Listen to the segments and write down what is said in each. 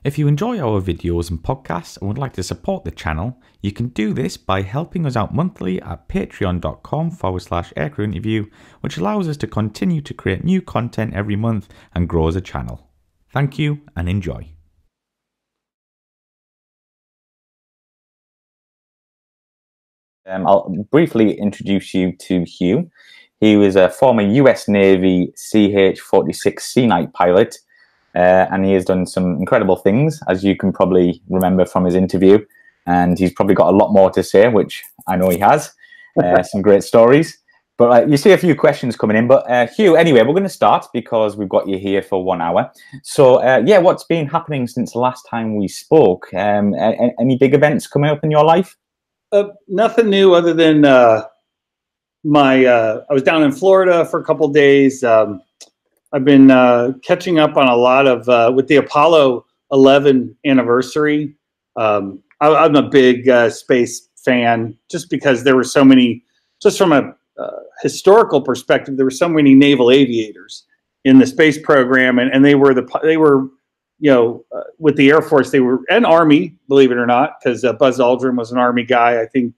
If you enjoy our videos and podcasts and would like to support the channel, you can do this by helping us out monthly at patreon.com/Aircrew interview, which allows us to continue to create new content every month and grow as a channel. Thank you and enjoy. I'll briefly introduce you to Hugh. He was a former US Navy CH-46 Sea Knight pilot, and he has done some incredible things, as you can probably remember from his interview. And he's probably got a lot more to say, which I know he has. Some great stories. But you see a few questions coming in. But Hugh, anyway, we're going to start because we've got you here for 1 hour. So, yeah, what's been happening since the last time we spoke? Any big events coming up in your life? Nothing new other than I was down in Florida for a couple of days. I've been catching up on a lot of with the Apollo 11 anniversary. I'm a big space fan just because there were so many, just from a historical perspective, there were so many naval aviators in the space program, and they were you know, with the Air Force, they were, and Army, believe it or not, because Buzz Aldrin was an Army guy. I think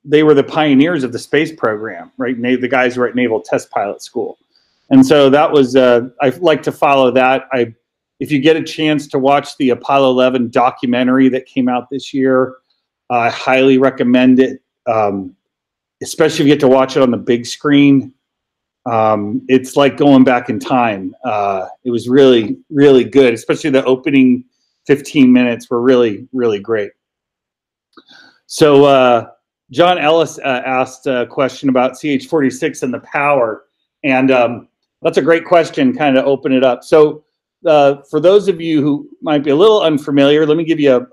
they were the pioneers of the space program, right? The guys were at Naval Test Pilot School. And so that was, I like to follow that. If you get a chance to watch the Apollo 11 documentary that came out this year, I highly recommend it, especially if you get to watch it on the big screen. It's like going back in time. It was really, really good, especially the opening 15 minutes were really, really great. So John Ellis asked a question about CH-46 and the power, and that's a great question, kind of open it up. So for those of you who might be a little unfamiliar, let me give you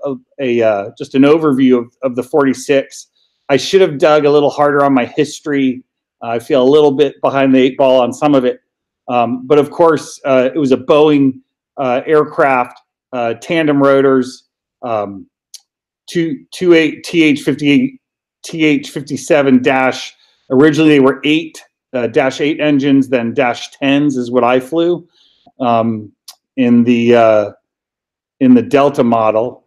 just an overview of the 46. I should have dug a little harder on my history. I feel a little bit behind the 8 ball on some of it. But of course, it was a Boeing aircraft, tandem rotors, 28 TH-57 dash. Originally, they were dash 8 engines, then dash 10s is what I flew in the Delta model.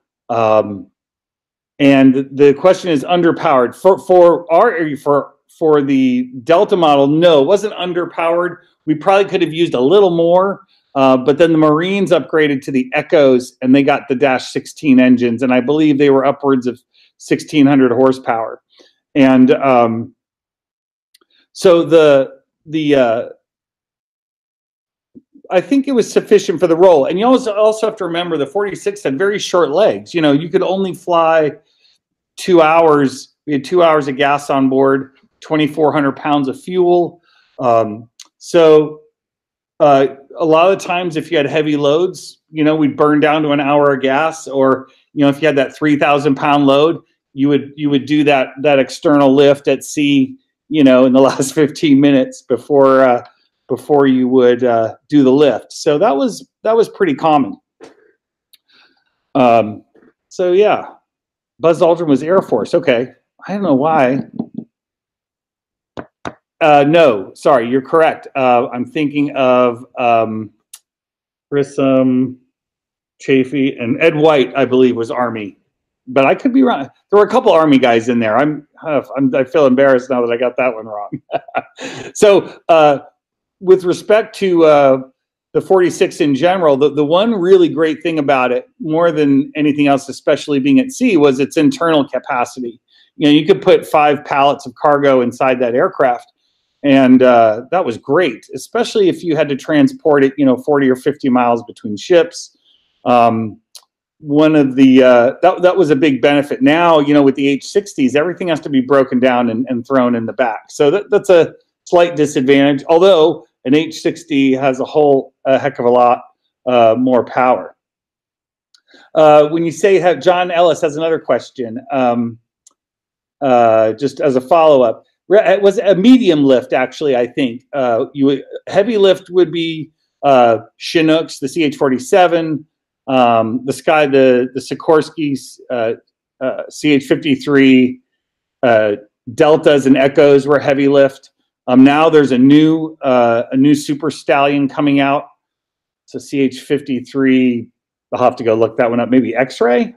And the question is underpowered. For the Delta model, no, it wasn't underpowered. We probably could have used a little more, but then the Marines upgraded to the Echoes, and they got the dash 16 engines, and I believe they were upwards of 1,600 horsepower. And so I think it was sufficient for the role. And you also have to remember the 46 had very short legs. You know, you could only fly 2 hours. We had 2 hours of gas on board, 2,400 pounds of fuel. So a lot of times if you had heavy loads, you know, we'd burn down to an hour of gas, or, you know, if you had that 3,000 pound load, you would do that external lift at sea, you know, in the last 15 minutes before you would do the lift. So that was pretty common. So yeah, Buzz Aldrin was Air Force. Okay. I don't know why. No, sorry, you're correct. I'm thinking of Grissom, Chafee, and Ed White, I believe, was Army. But I could be wrong. There were a couple Army guys in there. I feel embarrassed now that I got that one wrong. So with respect to the 46 in general, the one really great thing about it, more than anything else, especially being at sea, was its internal capacity. You know, you could put 5 pallets of cargo inside that aircraft, and that was great, especially if you had to transport it, you know, 40 or 50 miles between ships. One of the that was a big benefit. Now, you know, with the H-60s, everything has to be broken down and thrown in the back. So that's a slight disadvantage, although an H-60 has a heck of a lot more power. When you say, John Ellis has another question, just as a follow-up. It was a medium lift, actually, I think. Heavy lift would be Chinooks, the CH-47, the Sikorsky's CH-53, Deltas and Echoes were heavy lift. Now there's a new Super Stallion coming out So CH-53, I'll have to go look that one up, maybe X-ray.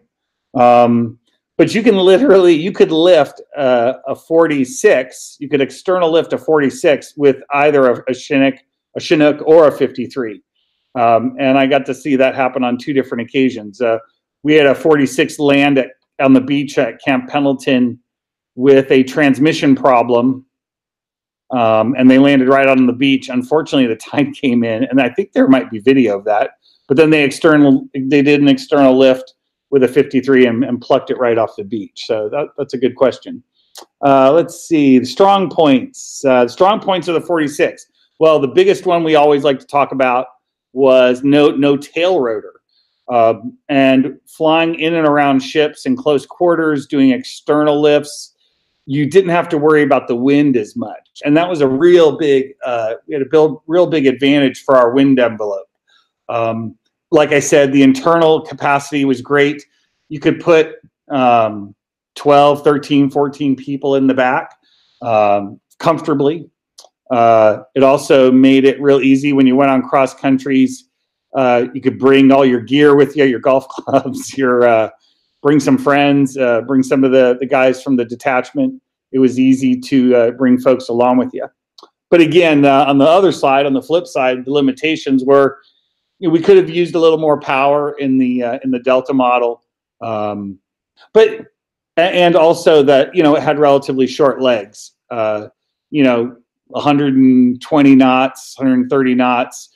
But you can literally, you could lift a 46, you could external lift a 46 with either a Chinook or a 53. And I got to see that happen on 2 different occasions. We had a 46 land on the beach at Camp Pendleton with a transmission problem. And they landed right on the beach. Unfortunately, the tide came in, and I think there might be video of that. But then they did an external lift with a 53 and plucked it right off the beach. So that's a good question. Let's see, the strong points. The strong points of the 46. Well, the biggest one we always like to talk about was no tail rotor. And flying in and around ships in close quarters, doing external lifts, you didn't have to worry about the wind as much. And that was a real big, we had a real big advantage for our wind envelope. Like I said, the internal capacity was great. You could put 12, 13, 14 people in the back comfortably. It also made it real easy when you went on cross countries. You could bring all your gear with you, your golf clubs, bring some friends, bring some of the guys from the detachment. It was easy to bring folks along with you. But again, on the other side, on the flip side, the limitations were, we could have used a little more power in the Delta model, and also that it had relatively short legs. 120 knots, 130 knots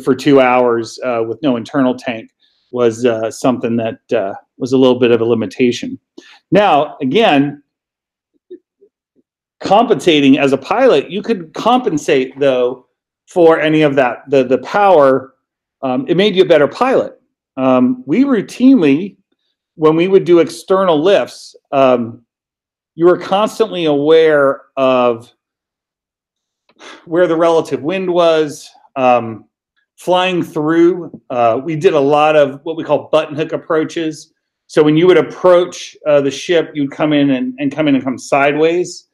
for 2 hours with no internal tank was something that was a little bit of a limitation. Now, again, compensating as a pilot, you could compensate though for any of that, the power. It made you a better pilot. We routinely, when we would do external lifts, you were constantly aware of where the relative wind was. Flying through, we did a lot of what we call button hook approaches. So when you would approach the ship, you'd come in and come sideways,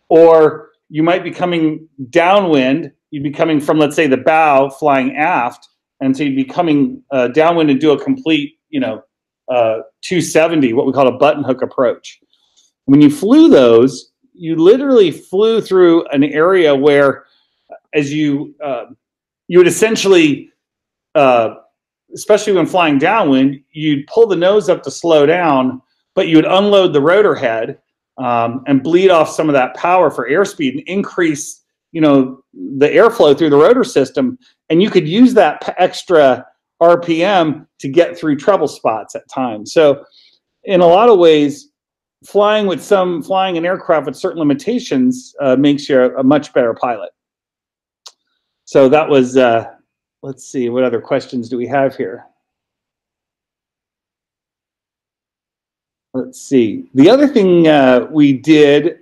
or you might be coming downwind. You'd be coming from, let's say, the bow, flying aft, and so you'd be coming downwind and do a complete, 270, what we call a button hook approach. When you flew those, you literally flew through an area where, as you would essentially, especially when flying downwind, you'd pull the nose up to slow down, but you would unload the rotor head and bleed off some of that power for airspeed and increase, the airflow through the rotor system. And you could use that extra RPM to get through trouble spots at times. So in a lot of ways, flying an aircraft with certain limitations makes you a much better pilot. So that was, let's see, what other questions do we have here? Let's see. The other thing we did,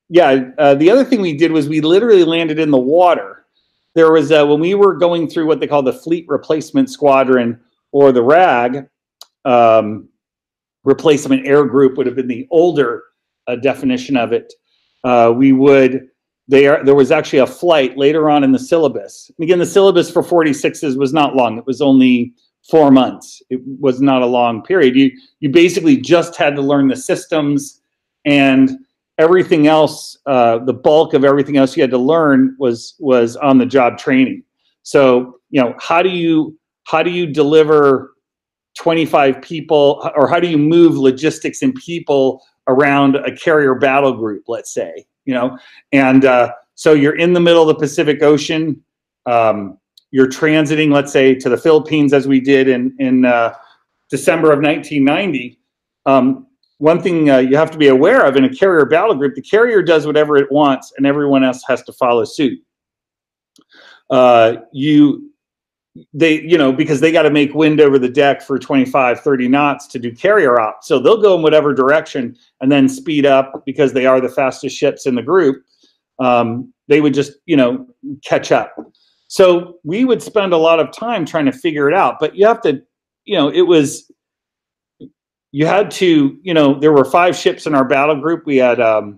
the other thing we did was we literally landed in the water. There was, when we were going through what they call the Fleet Replacement Squadron, or the RAG, Replacement Air Group would have been the older definition of it. There was actually a flight later on in the syllabus. And again, the syllabus for 46s was not long. It was only 4 months. It was not a long period. You basically just had to learn the systems, and everything else, the bulk of everything else you had to learn was on the job training. So, how do you deliver 25 people, or how do you move logistics and people around a carrier battle group, let's say, and so you're in the middle of the Pacific Ocean, you're transiting, let's say, to the Philippines, as we did in December of 1990. One thing you have to be aware of in a carrier battle group, the carrier does whatever it wants and everyone else has to follow suit. Because they got to make wind over the deck for 25, 30 knots to do carrier op. So they'll go in whatever direction and then speed up because they are the fastest ships in the group. They would just, catch up. So we would spend a lot of time trying to figure it out. But you have to, there were 5 ships in our battle group. We had the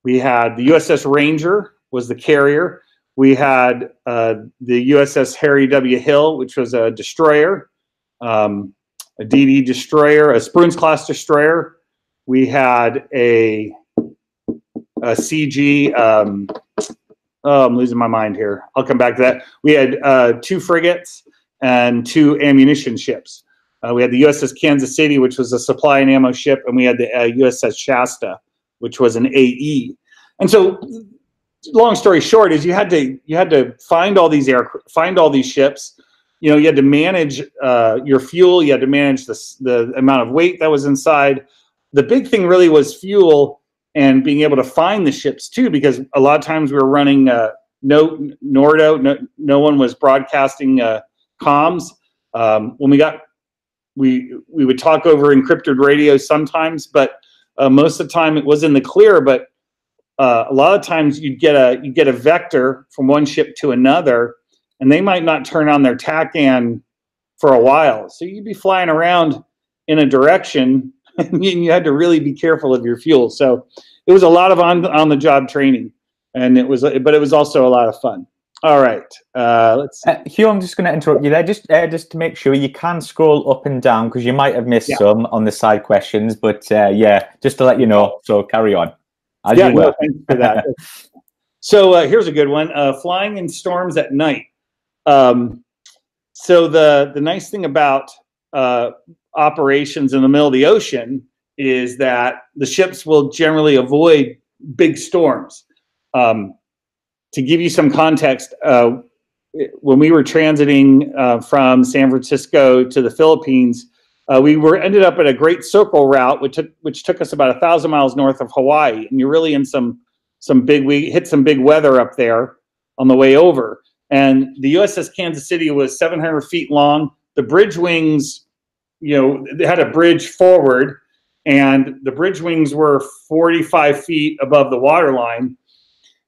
USS Ranger was the carrier. We had the USS Harry W. Hill, which was a destroyer, a DD destroyer, a Spruance class destroyer. We had a CG. Oh, I'm losing my mind here. I'll come back to that. We had 2 frigates and 2 ammunition ships. We had the USS Kansas City, which was a supply and ammo ship, and we had the USS Shasta, which was an AE. And so, long story short, is you had to find all these ships. You know, you had to manage your fuel. You had to manage the amount of weight that was inside. The big thing really was fuel and being able to find the ships too, because a lot of times we were running no one was broadcasting comms. When we would talk over encrypted radio sometimes, but most of the time it was in the clear. But a lot of times you'd get a vector from one ship to another, and they might not turn on their TACAN for a while. So you'd be flying around in a direction, and you had to really be careful of your fuel. So it was a lot of on-the-job training, but it was also a lot of fun. All right, let's see. Hugh, I'm just going to interrupt you there, just to make sure you can scroll up and down, because you might have missed some on the side questions. But yeah, just to let you know. So carry on. Thanks for that. So here's a good one: flying in storms at night. So the nice thing about operations in the middle of the ocean is that the ships will generally avoid big storms. To give you some context, when we were transiting from San Francisco to the Philippines, we ended up at a Great Circle route, which took us about 1,000 miles north of Hawaii, and you're really in we hit some big weather up there on the way over. And the USS Kansas City was 700 feet long. The bridge wings, they had a bridge forward, and the bridge wings were 45 feet above the water line.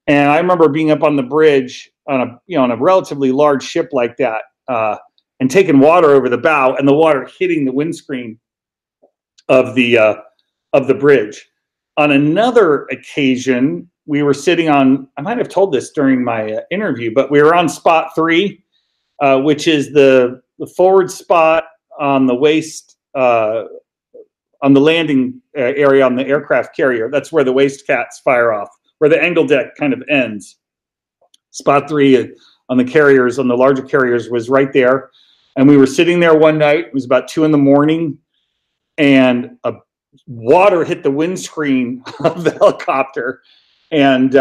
And I remember being up on the bridge on a relatively large ship like that, and taking water over the bow, and the water hitting the windscreen of the bridge. On another occasion, we were sitting on, I might have told this during my interview, but we were on spot 3, which is the forward spot on the waist, on the landing area on the aircraft carrier. That's where the waist cats fire off, where the angle deck kind of ends. Spot 3 on the carriers, on the larger carriers, was right there. And we were sitting there one night. It was about 2 in the morning, and water hit the windscreen of the helicopter. And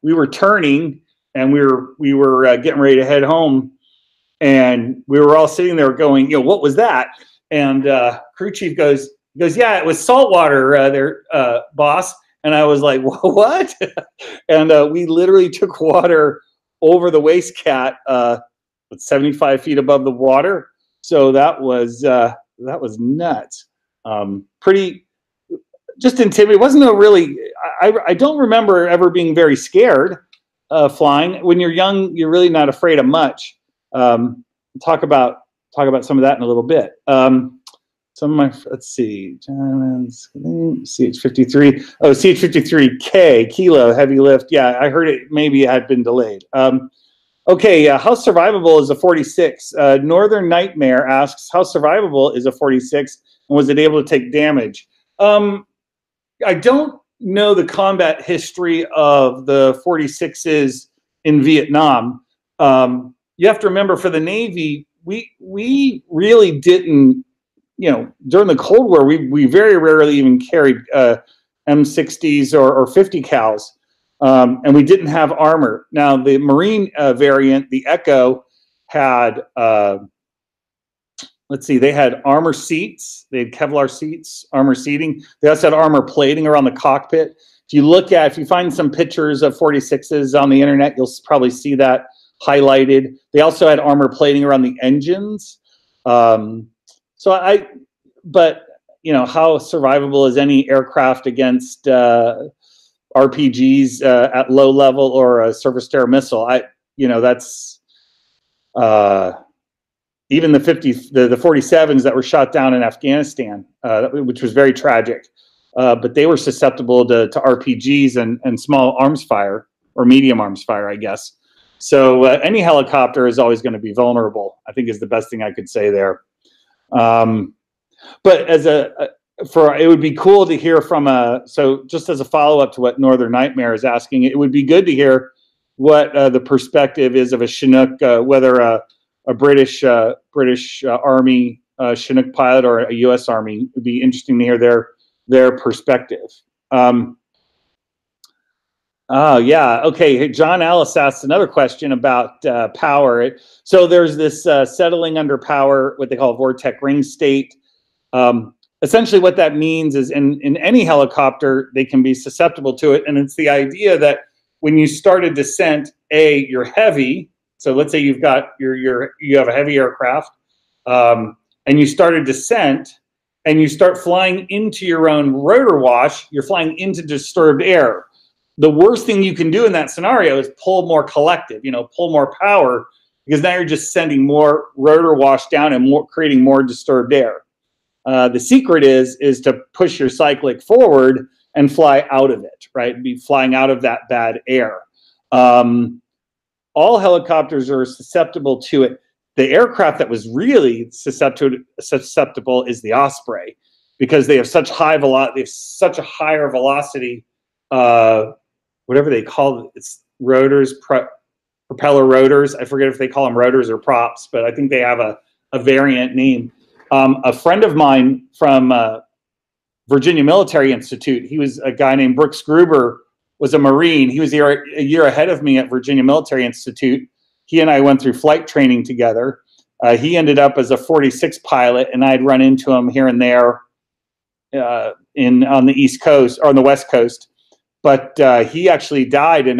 we were turning, and we were getting ready to head home. And we were all sitting there going, what was that? And crew chief goes, yeah, it was salt water there, boss. And I was like, what? And we literally took water over the waist cat, 75 feet above the water. So that was nuts. Pretty just intimidating. It wasn't a really, I don't remember ever being very scared flying. When you're young, you're really not afraid of much. Talk about some of that in a little bit. Some of my, let's see, CH-53. Oh, CH-53K, Kilo, heavy lift. Yeah, I heard it maybe had been delayed. Okay, how survivable is a 46? Northern Nightmare asks, how survivable is a 46, and was it able to take damage? I don't know the combat history of the 46s in Vietnam. You have to remember, for the Navy, we really didn't, during the Cold War, we very rarely even carried M60s or 50 cals, and we didn't have armor. Now, the Marine variant, the Echo, had, they had armor seats. They had Kevlar seats, armor seating. They also had armor plating around the cockpit. If you find some pictures of 46s on the internet, you'll probably see that highlighted. They also had armor plating around the engines. But how survivable is any aircraft against RPGs at low level, or a surface-to-air missile? That's even the 47s that were shot down in Afghanistan, which was very tragic. But they were susceptible to RPGs and small arms fire, or medium arms fire, I guess. So any helicopter is always going to be vulnerable, I think, is the best thing I could say there. But as it would be cool to hear from so just as a follow-up to what Northern Nightmare is asking, it would be good to hear what the perspective is of a Chinook, whether a British Army Chinook pilot or a U.S. Army. It would be interesting to hear their perspective. Oh, yeah. Okay. John Ellis asked another question about power. So there's this settling under power, what they call vortex ring state. Essentially what that means is in any helicopter, they can be susceptible to it. And it's the idea that when you start a descent, you're heavy. So let's say you have a heavy aircraft, and you start a descent and you start flying into your own rotor wash, you're flying into disturbed air. The worst thing you can do in that scenario is pull more collective, pull more power, because now you're just sending more rotor wash down and creating more disturbed air. The secret is to push your cyclic forward and fly out of it, right? Be flying out of that bad air. All helicopters are susceptible to it. The aircraft that was really susceptible is the Osprey, because they have such high velocity. They have such a higher velocity. Whatever they call it, it's rotors, propeller rotors. I forget if they call them rotors or props, but I think they have a variant name. A friend of mine from Virginia Military Institute, he was a guy named Brooks Gruber, was a Marine. He was a year ahead of me at Virginia Military Institute. He and I went through flight training together. He ended up as a 46 pilot, and I'd run into him here and there on the East Coast or on the West Coast. But he actually died in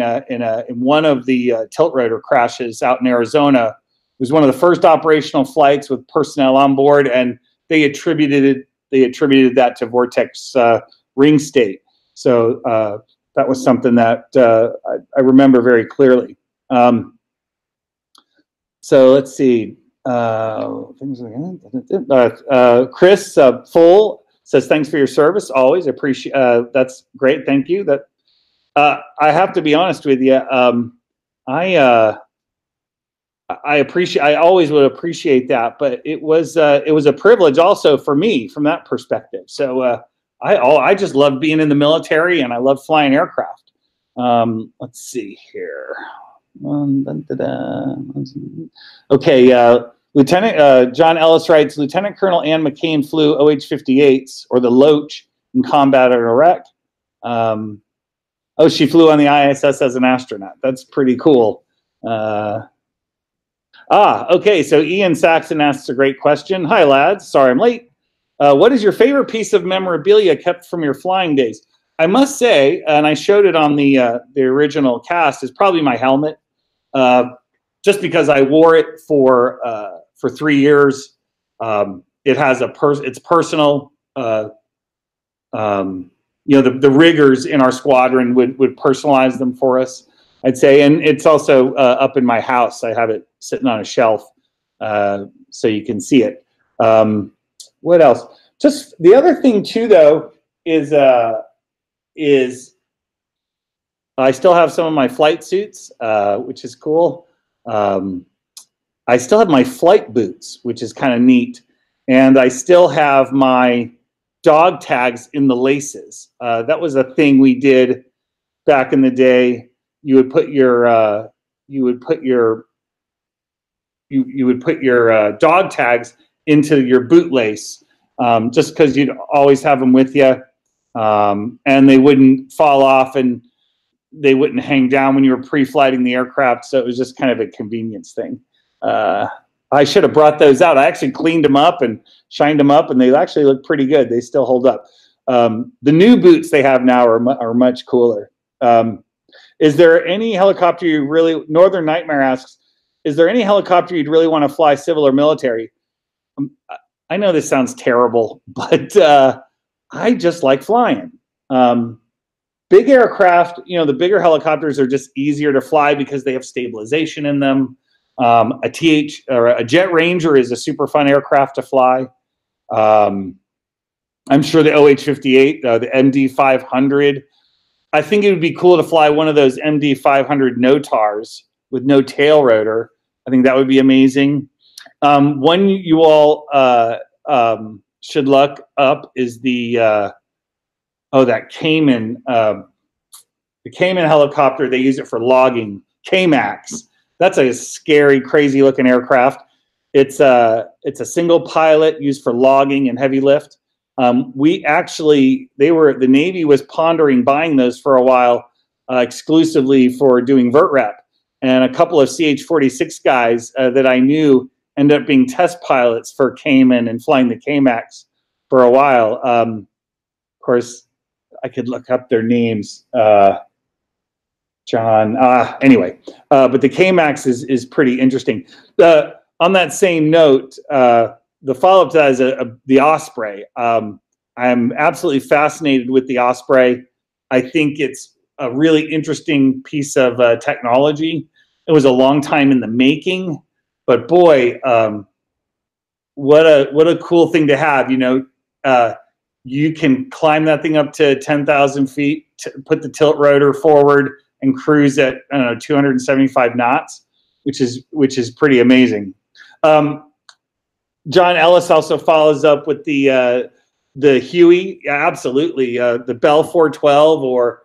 one of the tilt rotor crashes out in Arizona. It was one of the first operational flights with personnel on board, and they attributed that to vortex ring state. So that was something that I remember very clearly. So let's see. Chris Full says, thanks for your service. Always appreciate. That's great. Thank you. I have to be honest with you. I always would appreciate that, but it was a privilege also for me from that perspective. So I just love being in the military, and I love flying aircraft. Let's see here. Okay, Lieutenant John Ellis writes, Lieutenant Colonel Ann McCain flew OH-58s, or the Loach, in combat in Iraq. Oh, she flew on the ISS as an astronaut. That's pretty cool. Okay, so Ian Saxon asks a great question. Hi, lads. Sorry I'm late. What is your favorite piece of memorabilia kept from your flying days? I must say, and I showed it on the original cast, is probably my helmet. Just because I wore it for 3 years. It has it's personal. The riggers in our squadron would personalize them for us, I'd say. And it's also up in my house. I have it sitting on a shelf so you can see it. What else? Just the other thing too, though, is I still have some of my flight suits, which is cool. I still have my flight boots, which is kind of neat. And I still have my dog tags in the laces. That was a thing we did back in the day. You would put your dog tags into your boot lace, just because you'd always have them with you, and they wouldn't fall off and they wouldn't hang down when you were pre-flighting the aircraft. So it was just kind of a convenience thing. I should have brought those out. I actually cleaned them up and shined them up, and they actually look pretty good. They still hold up. The new boots they have now are much cooler. Is there any helicopter you really, Northern Nightmare asks, is there any helicopter you'd really want to fly, civil or military? I know this sounds terrible, but I just like flying. Big aircraft, the bigger helicopters are just easier to fly because they have stabilization in them. A Jet Ranger is a super fun aircraft to fly. I'm sure the OH-58, the MD-500. I think it would be cool to fly one of those MD-500 NOTARs. with no tail rotor. I think that would be amazing. One you all should look up is the that Cayman, the Cayman helicopter. They use it for logging. K-Max. That's a scary, crazy looking aircraft. It's a single pilot used for logging and heavy lift. The Navy was pondering buying those for a while, exclusively for doing vert rep. And a couple of CH-46 guys that I knew ended up being test pilots for Cayman and flying the K-Max for a while. Of course, I could look up their names. John. Anyway, but the K-Max is pretty interesting. On that same note, the follow-up to that is the Osprey. I'm absolutely fascinated with the Osprey. I think it's a really interesting piece of technology. It was a long time in the making, but boy, what a cool thing to have. You know, you can climb that thing up to 10,000 feet, put the tilt rotor forward, and cruise at, I don't know, 275 knots, which is pretty amazing. John Ellis also follows up with the Huey. Yeah, absolutely. The Bell 412 or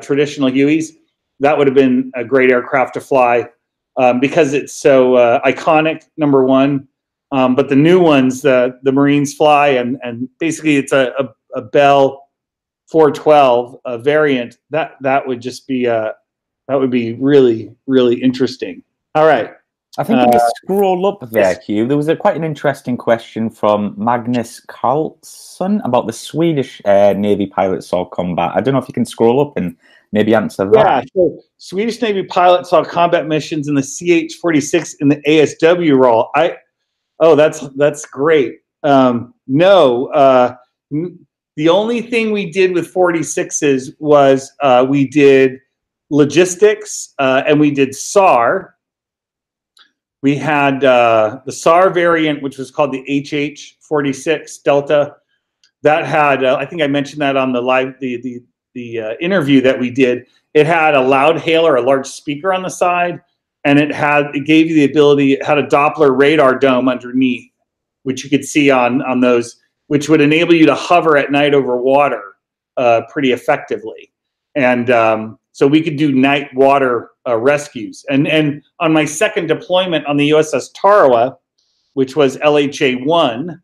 traditional Hueys. That would have been a great aircraft to fly because it's so iconic, number one. But the new ones, the Marines fly, and basically it's a Bell 412 variant. That would just be that would be really, really interesting. All right. I think if you scroll up there, Hugh, there was quite an interesting question from Magnus Carlson about the Swedish Navy pilots saw combat. I don't know if you can scroll up and maybe answer that. Yeah, so Swedish Navy pilots saw combat missions in the CH-46 in the ASW role. That's great. No, the only thing we did with 46s was we did logistics and we did SAR. We had the SAR variant, which was called the HH-46 Delta. That had, I think I mentioned that on the live, the interview that we did. It had a loud hailer, a large speaker on the side, and it gave you the ability. It had a Doppler radar dome underneath, which you could see on those, which would enable you to hover at night over water pretty effectively. And so we could do night water rescues. And on my second deployment on the USS Tarawa, which was LHA-1,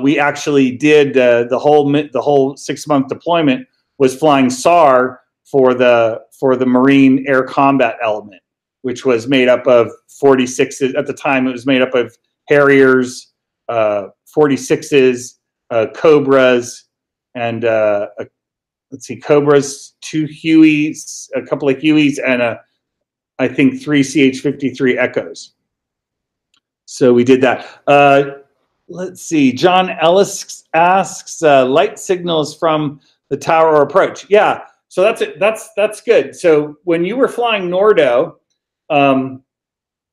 we actually did the whole 6-month deployment was flying SAR for the Marine Air Combat Element, which was made up of 46s. At the time, it was made up of Harriers, 46s, Cobras, and Cobras, 2 Hueys, a couple of Hueys, and I think 3 CH-53 Echoes. So we did that. Let's see. John Ellis asks, light signals from the tower approach. Yeah, so that's it. That's good. So when you were flying Nordo,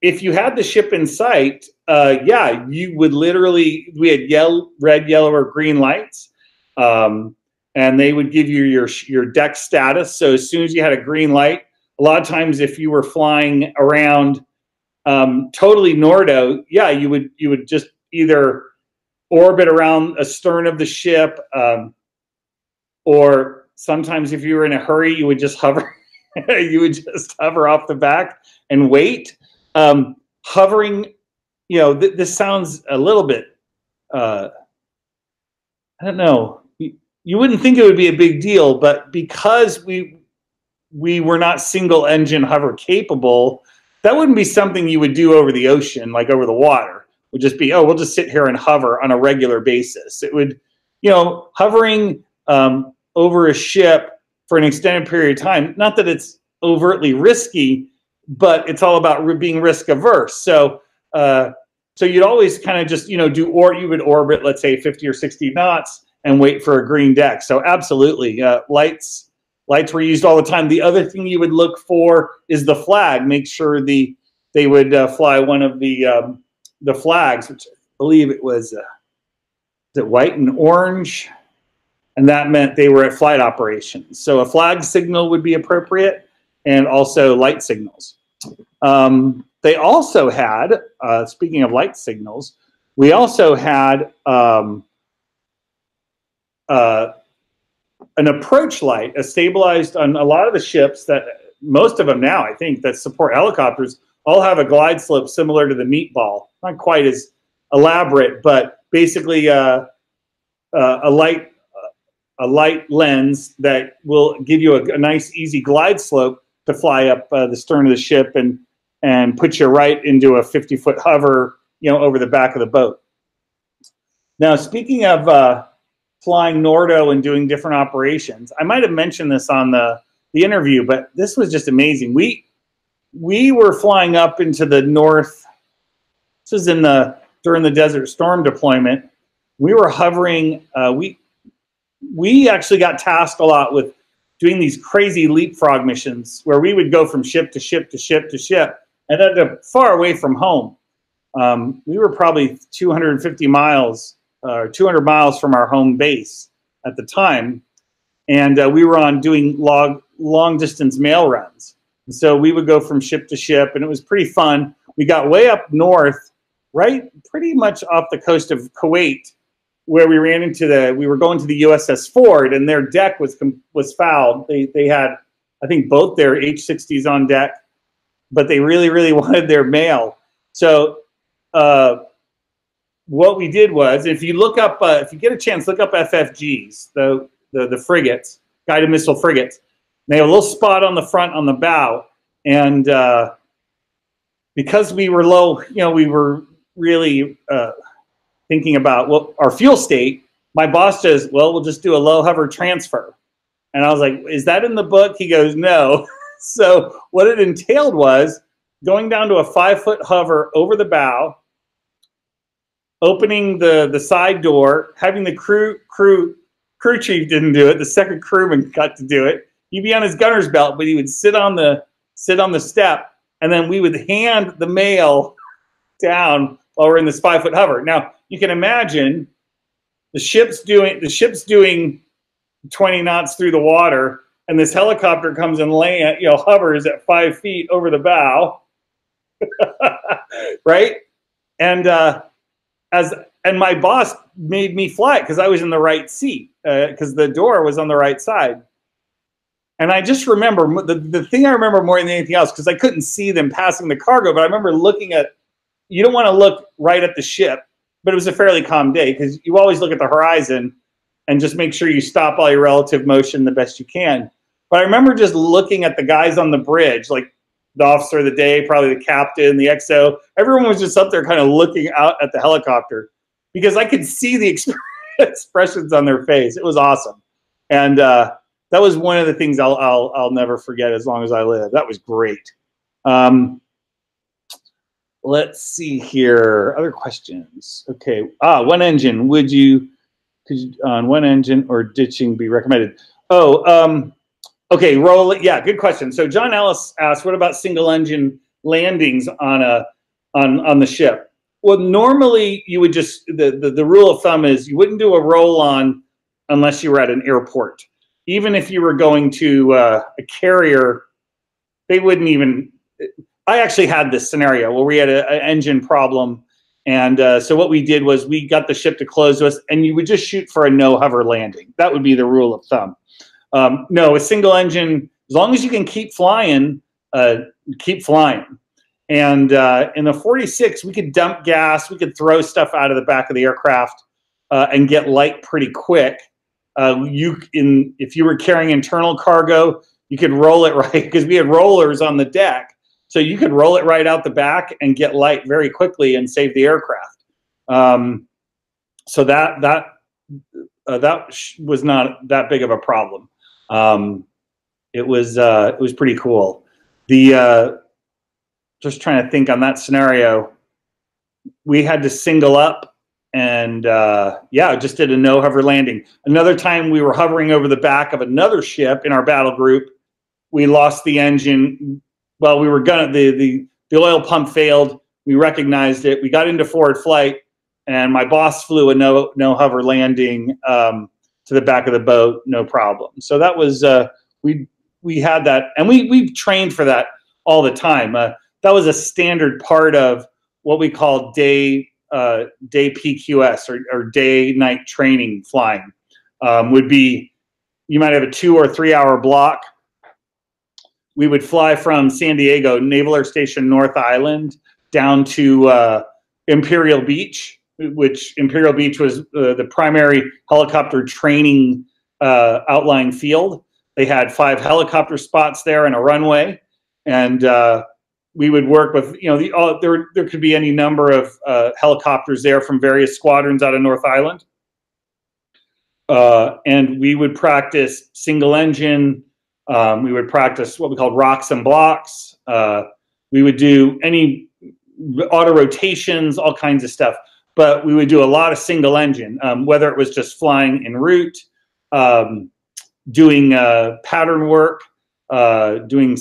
if you had the ship in sight, yeah, you would literally. We had red, yellow, or green lights. And they would give you your deck status. So as soon as you had a green light, a lot of times if you were flying around totally Nordo, yeah, you would just either orbit around astern of the ship, or sometimes if you were in a hurry, you would just hover. You would just hover off the back and wait. Hovering, you know, this sounds a little bit, I don't know. You wouldn't think it would be a big deal, but because we were not single engine hover capable, that wouldn't be something you would do over the ocean, like over the water. It would just be, oh, we'll just sit here and hover on a regular basis. It would, you know, hovering over a ship for an extended period of time, not that it's overtly risky, but it's all about being risk averse. So you'd always kind of just, you know, you would orbit, let's say 50 or 60 knots, and wait for a green deck. So absolutely, lights were used all the time. The other thing you would look for is the flag. Make sure they would fly one of the flags, which I believe it was white and orange, and that meant they were at flight operations. So a flag signal would be appropriate, and also light signals. They also had, speaking of light signals, we also had an approach light, stabilized on a lot of the ships that, most of them now, I think, that support helicopters, all have a glide slope similar to the meatball. Not quite as elaborate, but basically a light lens that will give you a nice, easy glide slope to fly up the stern of the ship and put you right into a 50-foot hover, over the back of the boat. Now, speaking of flying Nordo and doing different operations, I might have mentioned this on the interview, but this was just amazing. We were flying up into the north. This was during the Desert Storm deployment. We were hovering. We actually got tasked a lot with doing these crazy leapfrog missions where we would go from ship to ship to ship to ship and end up far away from home. We were probably 250 miles or 200 miles from our home base at the time, and we were doing long distance mail runs. And so we would go from ship to ship, and it was pretty fun. We got way up north, right, pretty much off the coast of Kuwait, where we ran into we were going to the USS Ford, and their deck was fouled. They had, I think, both their H-60s on deck, but they really, really wanted their mail. So what we did was, if you look up, if you get a chance, look up FFGs, the frigates, guided missile frigates. They have a little spot on the front on the bow, and because we were low, we were really thinking about our fuel state. My boss says, well, we'll just do a low hover transfer. And I was like, is that in the book? He goes, no. So what it entailed was going down to a 5-foot hover over the bow, opening the side door, having the crew chief didn't do it. The second crewman got to do it. He'd be on his gunner's belt, but he would sit on the step, and then we would hand the mail down while we're in this 5-foot hover. Now you can imagine the ship's doing 20 knots through the water, and this helicopter comes and hovers at 5 feet over the bow, right? And my boss made me fly because I was in the right seat because the door was on the right side. And I just remember the thing I remember more than anything else, because I couldn't see them passing the cargo, but I remember looking at. You don't want to look right at the ship, but it was a fairly calm day because you always look at the horizon and just make sure you stop all your relative motion the best you can. But I remember just looking at the guys on the bridge, like the officer of the day, probably the captain, the XO. Everyone was just up there kind of looking out at the helicopter because I could see the expressions on their face. It was awesome. And that was one of the things I'll never forget as long as I live. That was great. Let's see here. Other questions. Okay. One engine. Could you on one engine or ditching be recommended? Okay. Roll it. Yeah. Good question. So John Ellis asked, what about single engine landings on the ship? Well, normally you would just, the rule of thumb is you wouldn't do a roll on unless you were at an airport. Even if you were going to a carrier, they wouldn't even. I actually had this scenario where we had an engine problem, and so what we did was we got the ship to close to us, and you would just shoot for a no hover landing. That would be the rule of thumb. No, a single engine, as long as you can keep flying, keep flying. And in the 46, we could dump gas, we could throw stuff out of the back of the aircraft and get light pretty quick. If you were carrying internal cargo, you could roll it right because we had rollers on the deck. So you could roll it right out the back and get light very quickly and save the aircraft. So that was not that big of a problem. It was pretty cool. Just trying to think on that scenario, we had to single up and just did a no hover landing. Another time we were hovering over the back of another ship in our battle group. We lost the engine. Well, we were the oil pump failed. We recognized it. We got into forward flight, and my boss flew a no hover landing to the back of the boat, no problem. So that was we had that, and we trained for that all the time. that was a standard part of what we call day PQS or day night training flying. Would be, you might have a 2 or 3 hour block. We would fly from San Diego, Naval Air Station North Island, down to Imperial Beach, which Imperial Beach was the primary helicopter training outlying field. They had 5 helicopter spots there and a runway, and we would work with, there could be any number of helicopters there from various squadrons out of North Island, and we would practice single engine. We would practice what we called rocks and blocks. We would do any auto rotations, all kinds of stuff. But we would do a lot of single engine, whether it was just flying en route, doing pattern work, doing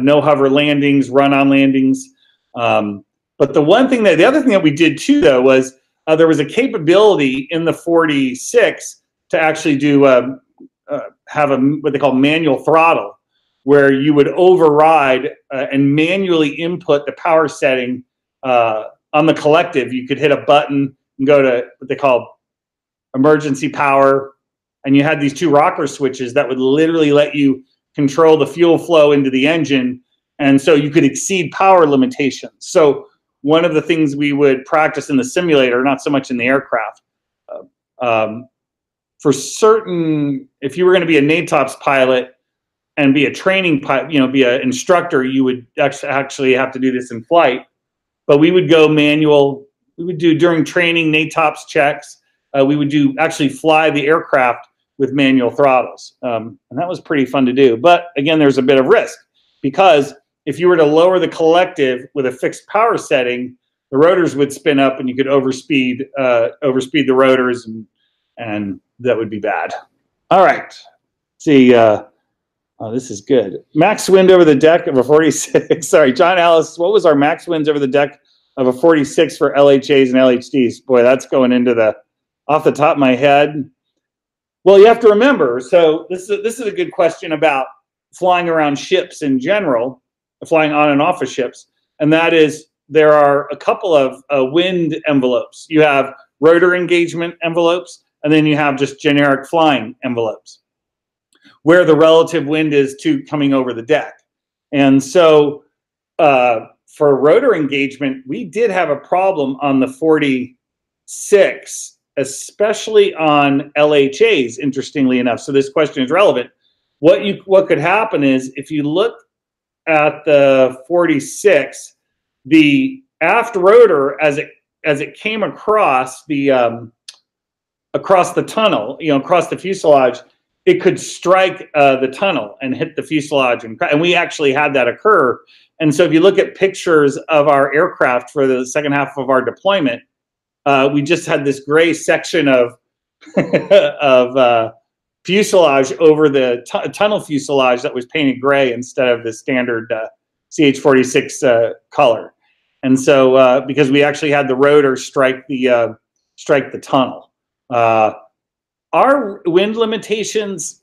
no hover landings, run on landings. But the other thing that we did too, though, was there was a capability in the 46 to actually do have what they call manual throttle, where you would override and manually input the power setting on the collective. You could hit a button and go to what they call emergency power, and you had these 2 rocker switches that would literally let you control the fuel flow into the engine, and so you could exceed power limitations. So one of the things we would practice in the simulator, not so much in the aircraft, for certain, if you were going to be a NATOPS pilot and be a training pilot, be an instructor, you would actually have to do this in flight. But we would go manual. We would do, during training, NATOPS checks. We would actually fly the aircraft with manual throttles. And that was pretty fun to do. But again, there's a bit of risk, because if you were to lower the collective with a fixed power setting, the rotors would spin up and you could overspeed the rotors, and that would be bad. All right. Let's see. Oh, this is good. Max wind over the deck of a 46. Sorry, John Alice, what was our max winds over the deck of a 46 for LHAs and LHDs? Boy, that's going into off the top of my head. Well, you have to remember, so this is a good question about flying around ships in general, flying on and off of ships, and that is, there are a couple of wind envelopes. You have rotor engagement envelopes, and then you have just generic flying envelopes, where the relative wind is to coming over the deck. And so for rotor engagement, we did have a problem on the 46, especially on LHAs, interestingly enough. So this question is relevant. What could happen is, if you look at the 46, the aft rotor, as it came across the tunnel, across the fuselage, it could strike the tunnel and hit the fuselage, and we actually had that occur. And so if you look at pictures of our aircraft for the second half of our deployment, we just had this gray section of fuselage over the tunnel fuselage that was painted gray instead of the standard CH-46 color. And so because we actually had the rotor strike the tunnel. Our wind limitations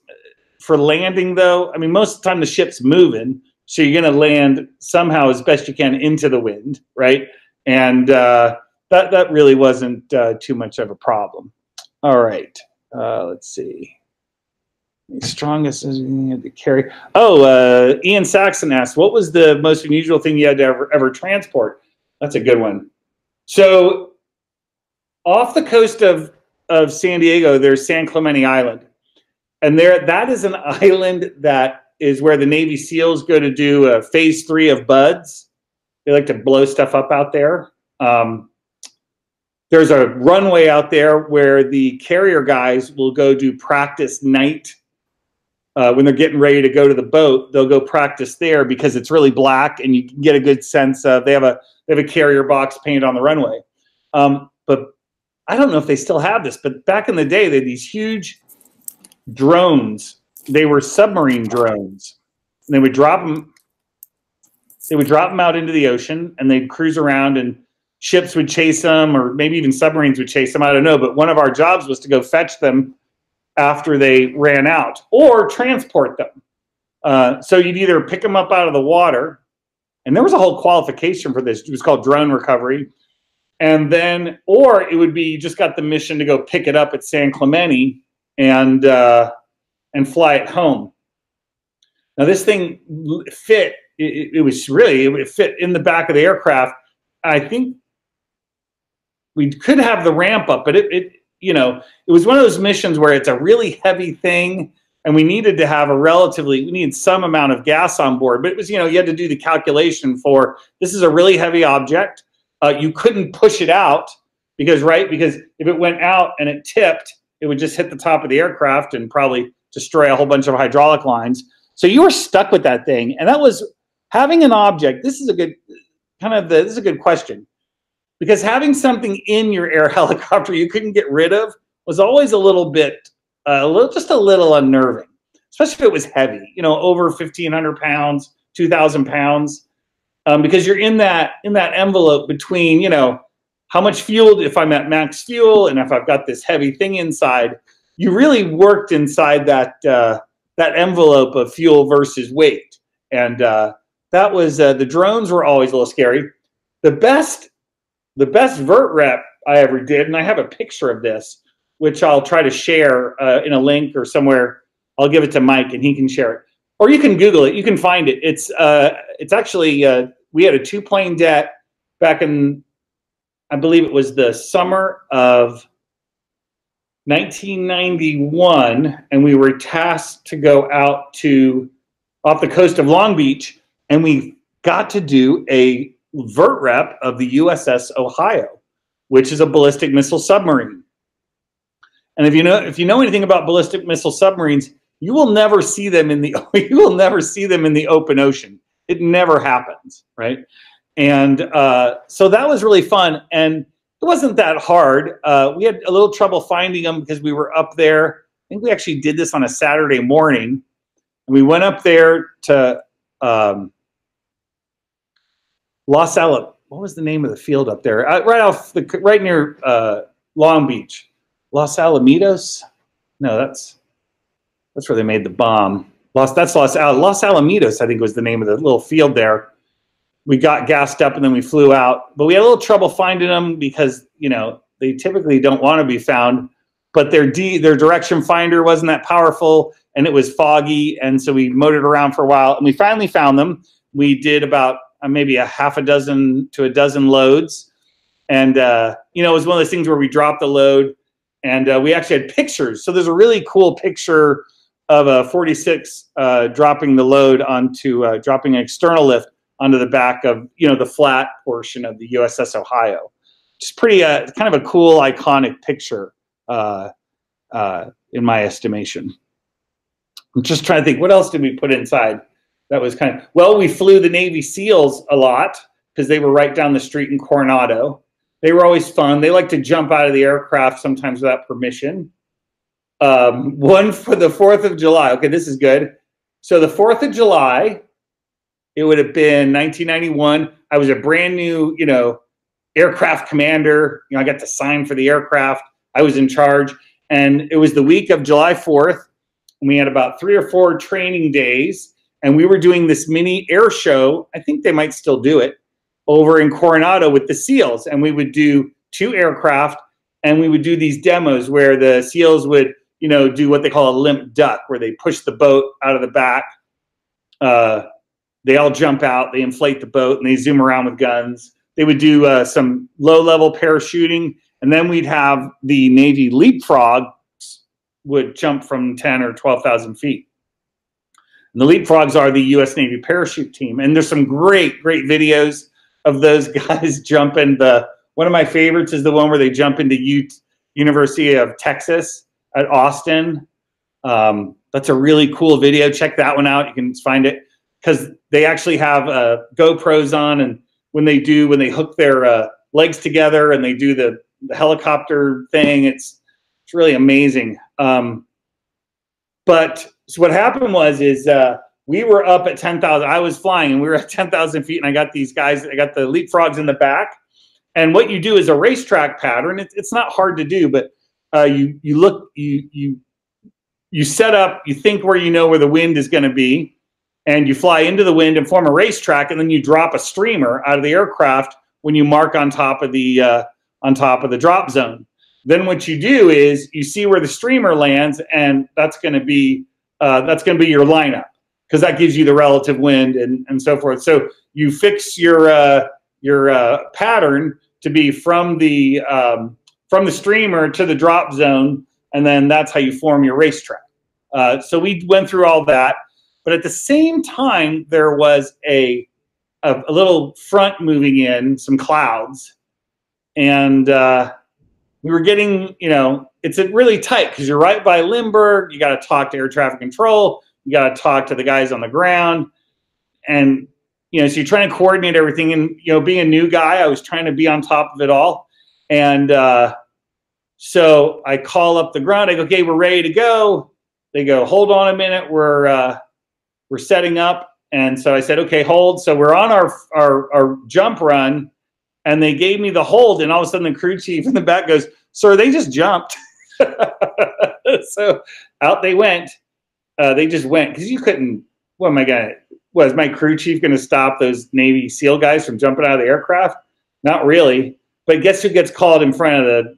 for landing, though, I mean, most of the time the ship's moving, so you're going to land somehow as best you can into the wind, right? And that really wasn't too much of a problem. All right, let's see. The strongest is you had to carry. Oh, Ian Saxon asked, what was the most unusual thing you had to ever transport? That's a good one. So off the coast of San Diego, there's San Clemente Island. And that is an island that is where the Navy SEALs go to do phase 3 of BUDS. They like to blow stuff up out there. There's a runway out there where the carrier guys will go do practice night. When they're getting ready to go to the boat, they'll go practice there because it's really black and you can get a good sense of, they have a carrier box painted on the runway. But I don't know if they still have this, but back in the day, they had these huge drones. They were submarine drones. And they would drop them out into the ocean, and they'd cruise around, and ships would chase them, or maybe even submarines would chase them. I don't know. But one of our jobs was to go fetch them after they ran out, or transport them. So you'd either pick them up out of the water And there was a whole qualification for this. It was called drone recovery. And then, or it would be, you just got the mission to go pick it up at San Clemente and fly it home. Now this thing fit, it fit in the back of the aircraft. I think we could have the ramp up, but it was one of those missions where it's a really heavy thing and we needed to have we needed some amount of gas on board, but it was, you had to do the calculation for, this is a really heavy object. You couldn't push it out because if it went out and it tipped, it would just hit the top of the aircraft and probably destroy a whole bunch of hydraulic lines. So you were stuck with that thing. And that was having an object. This is a good question, because having something in your air helicopter you couldn't get rid of was always a little bit, just a little unnerving, especially if it was heavy, over 1,500 pounds, 2,000 pounds, because you're in that envelope between, how much fuel, if I'm at max fuel and if I've got this heavy thing inside, you really worked inside that envelope of fuel versus weight. And that was, the drones were always a little scary. The best vert rep I ever did, and I have a picture of this, which I'll try to share in a link or somewhere. I'll give it to Mike and he can share it. Or you can Google it. You can find it. It's actually, we had a 2-plane det back in, I believe it was the summer of 1991, and we were tasked to go out off the coast of Long Beach, and we got to do a vert rep of the USS Ohio, which is a ballistic missile submarine. And if you know anything about ballistic missile submarines, you will never see them in the open ocean. It never happens, right? And so that was really fun, and it wasn't that hard. We had a little trouble finding them because we were up there. I think we actually did this on a Saturday morning. And we went up there to Los Alamos. What was the name of the field up there? Right near Long Beach. Los Alamitos? No, that's where they made the bomb. Los Alamitos, I think, was the name of the little field there. We got gassed up and then we flew out, but we had a little trouble finding them because, they typically don't want to be found, but their direction finder wasn't that powerful and it was foggy. And so we motored around for a while and we finally found them. We did about maybe a half a dozen to a dozen loads. And, it was one of those things where we dropped the load and we actually had pictures. So there's a really cool picture of a 46 dropping the load onto, dropping an external lift onto the back of, the flat portion of the USS Ohio. Just pretty, kind of a cool, iconic picture, in my estimation. I'm just trying to think, what else did we put inside? That was we flew the Navy SEALs a lot because they were right down the street in Coronado. They were always fun. They like to jump out of the aircraft sometimes without permission. One for the 4th of July. Okay, this is good. So the 4th of July, it would have been 1991. I was a brand new, aircraft commander. I got to sign for the aircraft. I was in charge. And it was the week of July 4th. And we had about 3 or 4 training days. And we were doing this mini air show. I think they might still do it over in Coronado with the SEALs. And we would do 2 aircraft. And we would do these demos where the SEALs would, do what they call a limp duck, where they push the boat out of the back. They all jump out, they inflate the boat, and they zoom around with guns. They would do some low-level parachuting, and then we'd have the Navy leapfrogs would jump from 10 or 12,000 feet. And the leapfrogs are the U.S. Navy parachute team, and there's some great videos of those guys jumping. One of my favorites is the one where they jump into University of Texas at Austin. That's a really cool video. Check that one out. You can find it. Because they actually have GoPros on, and when they hook their legs together and they do the helicopter thing, it's really amazing. But so what happened was we were up at 10,000. I was flying and we were at 10,000 feet, and I got these guys. I got the leapfrogs in the back, and what you do is a racetrack pattern. It's not hard to do, but you set up. You think where the wind is going to be. and you fly into the wind and form a racetrack, and then you drop a streamer out of the aircraft when you mark on top of the drop zone. Then what you do is you see where the streamer lands, and that's going to be your lineup, because that gives you the relative wind and so forth. So you fix your pattern to be from the streamer to the drop zone, and then that's how you form your racetrack. So we went through all that, but at the same time there was a little front moving in, some clouds, and we were getting, it's really tight because you're right by Limburg. You got to talk to air traffic control. You got to talk to the guys on the ground. And, so you're trying to coordinate everything. And, being a new guy, I was trying to be on top of it all. And so I call up the ground. I go, okay, we're ready to go. They go, hold on a minute. We're setting up. And so I said, okay, hold. So we're on our jump run. And they gave me the hold, and all of a sudden the crew chief in the back goes, "Sir, they just jumped." So out they went. They just went, because you couldn't. What am I gonna? Was my crew chief going to stop those Navy SEAL guys from jumping out of the aircraft? Not really. But guess who gets called in front of the?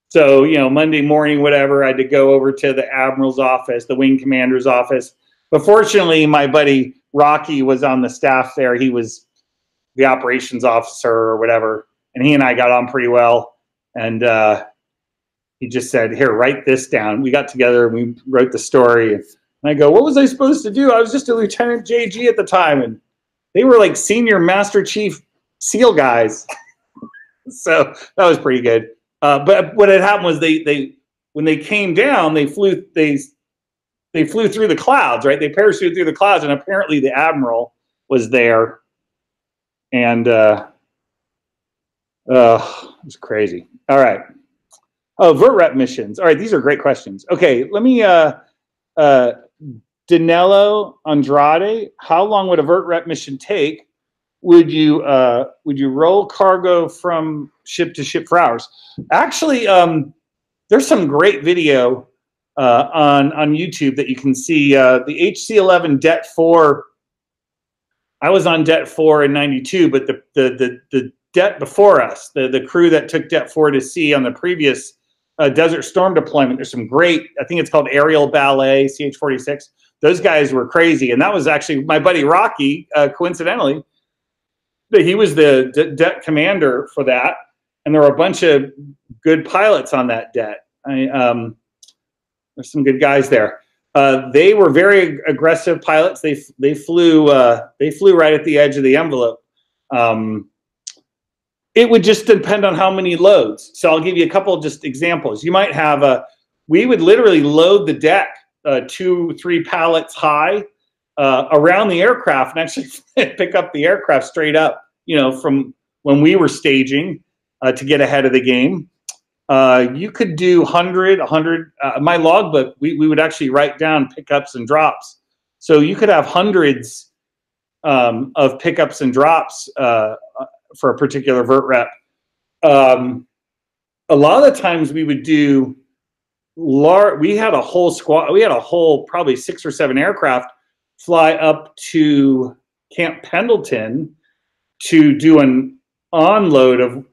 So Monday morning, whatever, I had to go over to the admiral's office, the wing commander's office. But fortunately, my buddy Rocky was on the staff there. He was the operations officer or whatever, and he and I got on pretty well. And he just said, "Here, write this down." We got together and we wrote the story. And I go, "What was I supposed to do? I was just a Lieutenant JG at the time." And they were like senior Master Chief SEAL guys. So that was pretty good. But what had happened was they when they came down, they flew through the clouds, right? They parachuted through the clouds, and apparently the admiral was there. And it was crazy. All right. Oh, vert rep missions. All right, these are great questions. Okay, let me Danilo Andrade, how long would a vert rep mission take? Would you roll cargo from ship to ship for hours? Actually, there's some great video on YouTube that you can see. The HC-11 Det 4. I was on Det 4 in '92, but the Det before us, the crew that took Det 4 to sea on the previous Desert Storm deployment, there's some great, I think it's called Aerial Ballet, CH-46. Those guys were crazy. And that was actually my buddy Rocky, coincidentally. He was the Det commander for that. And there were a bunch of good pilots on that Det. There's some good guys there. They were very aggressive pilots. They flew right at the edge of the envelope. It would just depend on how many loads. So I'll give you a couple of just examples. You might have we would literally load the deck 2-3 pallets high around the aircraft and actually pick up the aircraft straight up, from when we were staging to get ahead of the game. You could do 100. My logbook, we would actually write down pickups and drops. So you could have hundreds of pickups and drops for a particular vert rep. A lot of the times we would do we had a whole squad. We had a whole probably 6 or 7 aircraft fly up to Camp Pendleton to do an onload,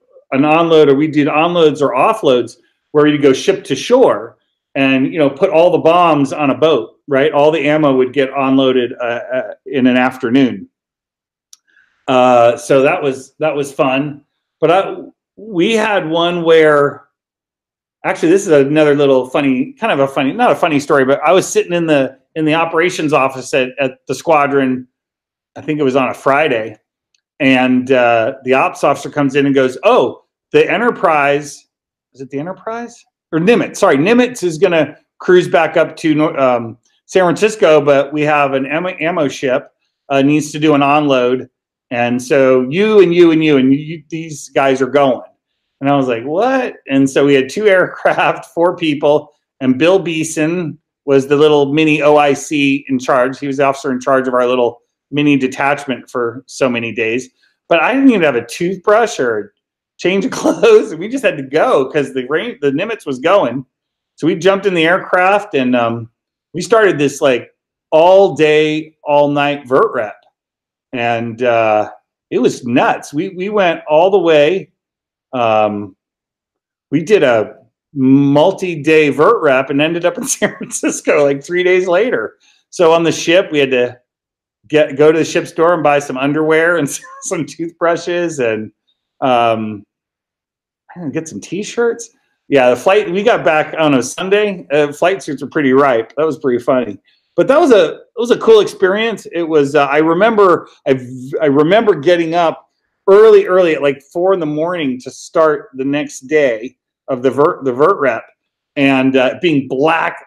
or we did onloads or offloads where we'd go ship to shore and put all the bombs on a boat, right? All the ammo would get onloaded in an afternoon. So that was fun. But we had one where, actually, this is another little funny, not a funny story, but I was sitting in the operations office at the squadron. I think it was on a Friday, and the ops officer comes in and goes, "Oh, the Enterprise, is it the Enterprise or Nimitz? Sorry, Nimitz is going to cruise back up to San Francisco, but we have an ammo ship needs to do an onload, and so you and these guys are going." And I was like, "What?" And so we had 2 aircraft, 4 people, and Bill Beeson was the little mini OIC in charge. He was the officer in charge of our little mini detachment for so many days. But I didn't even have a toothbrush or change of clothes. We just had to go because the Nimitz was going. So we jumped in the aircraft and we started this like all day, all night vert rep. And it was nuts. We went all the way. We did a multi-day vert rep and ended up in San Francisco like 3 days later. So on the ship, we had to go to the ship store and buy some underwear and some toothbrushes and get some t-shirts. Yeah, the flight, we got back, I don't know, Sunday. Flight suits were pretty ripe. That was pretty funny. But it was a cool experience. It was, I remember getting up early at like 4 a.m. to start the next day of the vert rep, and being black,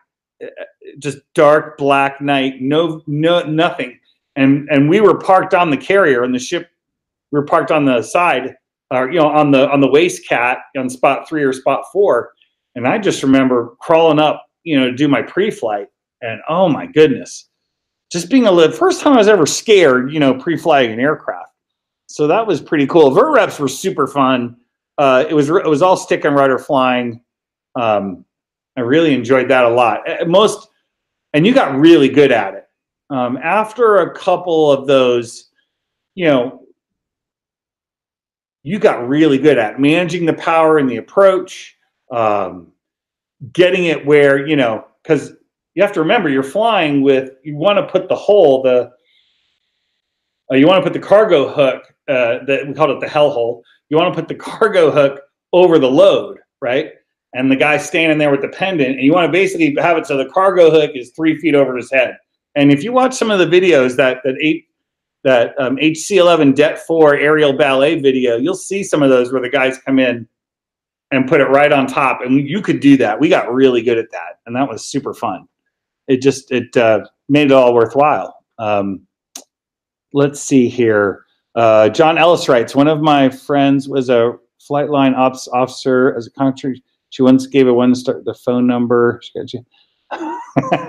just dark black night, no nothing. And we were parked on the carrier on the ship. We were parked on the side, or on the waist cat on spot 3 or spot 4. And I just remember crawling up, to do my pre-flight. And oh my goodness, just being first time I was ever scared, pre-flying an aircraft. So that was pretty cool. Vert reps were super fun. It was all stick and rudder flying. I really enjoyed that a lot. And you got really good at it. After a couple of those, you got really good at managing the power and the approach, getting it where, because you have to remember you're flying with, you want to put the cargo hook, that we called it the hell hole. You want to put the cargo hook over the load, right? And the guy's standing there with the pendant, and you want to basically have it so the cargo hook is 3 feet over his head. And if you watch some of the videos, that HC-11 Det 4 aerial ballet video, you'll see some of those where the guys come in and put it right on top. And you could do that. We got really good at that, and that was super fun. It made it all worthwhile. Let's see here. John Ellis writes, one of my friends was a flight line ops officer as a country. She once gave the phone number. She got you.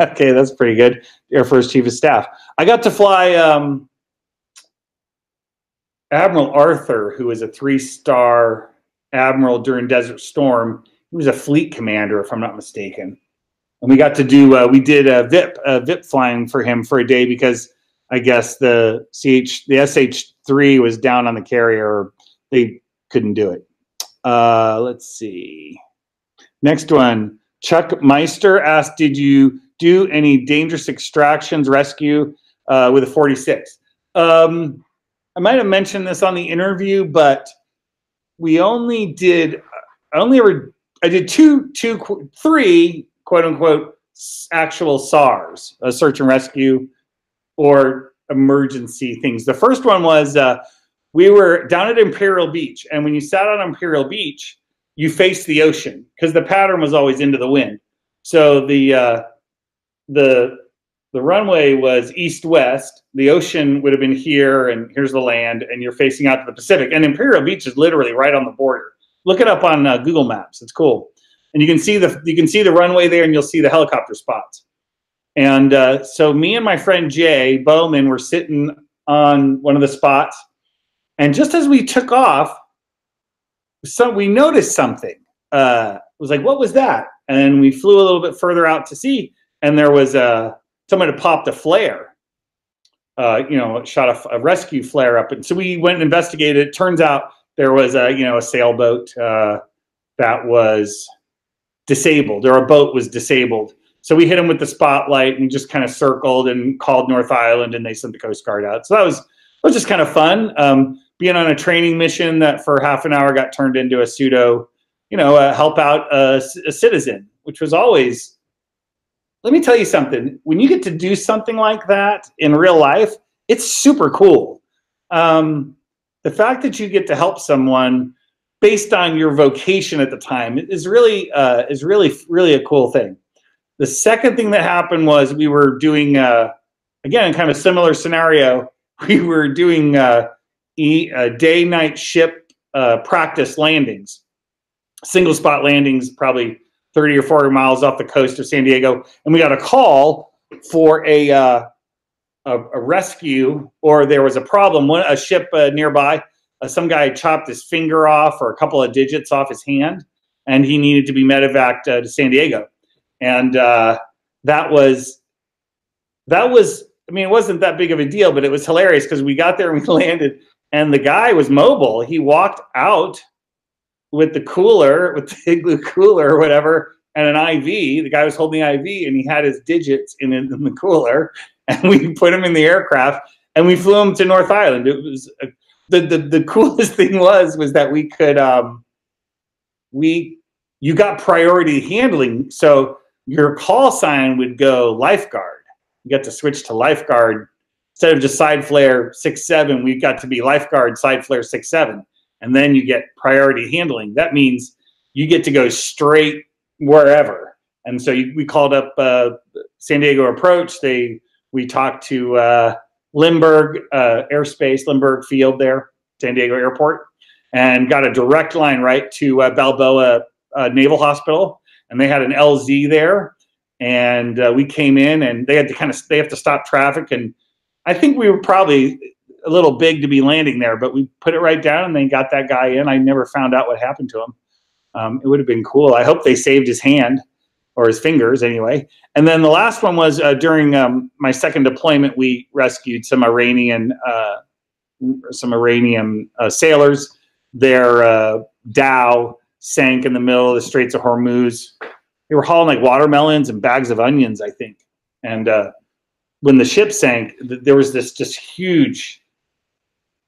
Okay, that's pretty good. Air Force Chief of Staff. I got to fly Admiral Arthur, who was a 3-star admiral during Desert Storm. He was a fleet commander, if I'm not mistaken. And we got to do, we did a VIP flying for him for a day because I guess the SH-3 was down on the carrier. They couldn't do it. Let's see. Next one. Chuck Meister asked, did you do any dangerous extractions rescue with a 46? I might have mentioned this on the interview, but we only did, I did three, quote unquote, actual SARS, search and rescue or emergency things. The first one was we were down at Imperial Beach, and when you sat on Imperial Beach, you faced the ocean because the pattern was always into the wind. So the runway was east-west. The ocean would have been here, and here's the land, and you're facing out to the Pacific. And Imperial Beach is literally right on the border. Look it up on Google Maps. It's cool. And you can see the runway there, and you'll see the helicopter spots. And so me and my friend Jay Bowman were sitting on one of the spots, and just as we took off, we noticed something. It was like, what was that? And we flew a little bit further out to sea, and there was someone had popped a flare. Shot a rescue flare up, and so we went and investigated. It turns out there was a sailboat that was disabled, or a boat was disabled. So we hit them with the spotlight and just kind of circled and called North Island, and they sent the Coast Guard out. So that was just kind of fun. Being on a training mission that for half an hour got turned into a pseudo, help out a citizen, which was always, let me tell you something. When you get to do something like that in real life, it's super cool. The fact that you get to help someone based on your vocation at the time is really a cool thing. The second thing that happened was we were doing, again, kind of a similar scenario. We were doing day-night ship practice landings, single spot landings, probably 30 or 40 miles off the coast of San Diego. And we got a call for a rescue, or there was a problem. A ship nearby, some guy chopped his finger off or a couple of digits off his hand, and he needed to be medevaced to San Diego. And that was that was, I mean, it wasn't that big of a deal, but it was hilarious because we got there and we landed, and the guy was mobile. He walked out with the cooler, with the Igloo cooler or whatever, and an IV. The guy was holding the IV, and he had his digits in the cooler, and we put him in the aircraft, and we flew him to North Island. It was the coolest thing was that we could you got priority handling, so your call sign would go lifeguard. You got to switch to lifeguard instead of just side flare 6-7. We got to be lifeguard side flare 6-7, and then you get priority handling. That means you get to go straight wherever. And so we called up San Diego Approach. We talked to Lindbergh Airspace, Lindbergh Field there, San Diego Airport, and got a direct line right to Balboa Naval Hospital, and they had an LZ there. And we came in, and they have to stop traffic. And I think we were probably a little big to be landing there, but we put it right down, and they got that guy in. I never found out what happened to him. It would have been cool. I hope they saved his hand or his fingers anyway. And then the last one was during my second deployment, we rescued some Iranian sailors. Their dhow sank in the middle of the Straits of Hormuz. They were hauling like watermelons and bags of onions, I think. And when the ship sank, there was this just huge,